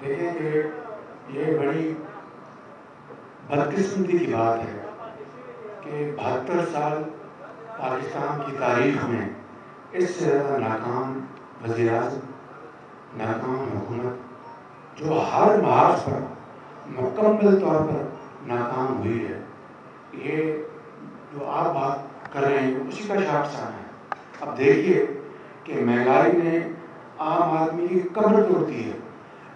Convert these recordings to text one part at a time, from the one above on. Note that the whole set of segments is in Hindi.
देखिए कि ये बड़ी बदकिस्मती की बात है कि 72 साल पाकिस्तान की तारीख में इससे ज़्यादा नाकाम वज़ीर-ए-आज़म, नाकाम हुकूमत, जो हर महाज पर मुकम्मल तौर पर नाकाम हुई है, ये जो आप बात कर रहे हैं उसी का शाखसान है। अब देखिए कि महंगाई ने आम आदमी की कमर तोड़ दी है।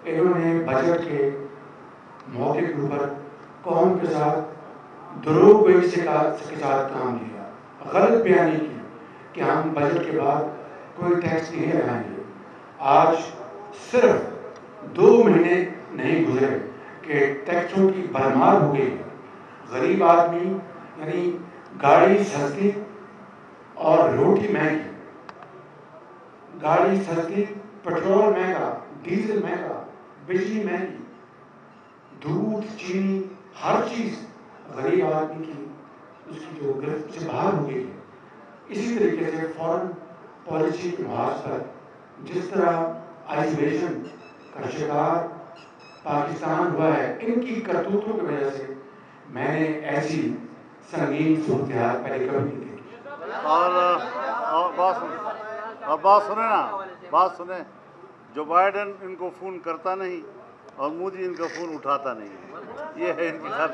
इन्होंने बजट के मौके के ऊपर कौम के साथ दरोगोई के साथ काम किया, गलत बयानी की कि हम बजट के बाद कोई टैक्स नहीं लगाएंगे। आज सिर्फ 2 महीने नहीं गुजरे कि टैक्सों की भरमार हो गई। गरीब आदमी यानी गाड़ी सस्ती और रोटी महंगी, गाड़ी सस्ती, पेट्रोल महंगा, डीजल महंगा, बिजली महंगी, दूध, चीनी, हर चीज़ गरीब आदमी की उसकी जो गिरफ्त से बाहर हो गई है। इसी तरीके से फॉरेन पॉलिसी के महाज पर जिस तरह आइसोलेशन का शिकार पाकिस्तान हुआ है, इनकी करतूतों की वजह से मैंने ऐसी संगीन सूरत-ए-हाल पहले कभी नहीं देखी। और बात सुने ना, बात सुने। जो बाइडेन इनको फ़ोन करता नहीं और मोदी इनका फ़ोन उठाता नहीं, ये है इनकी हर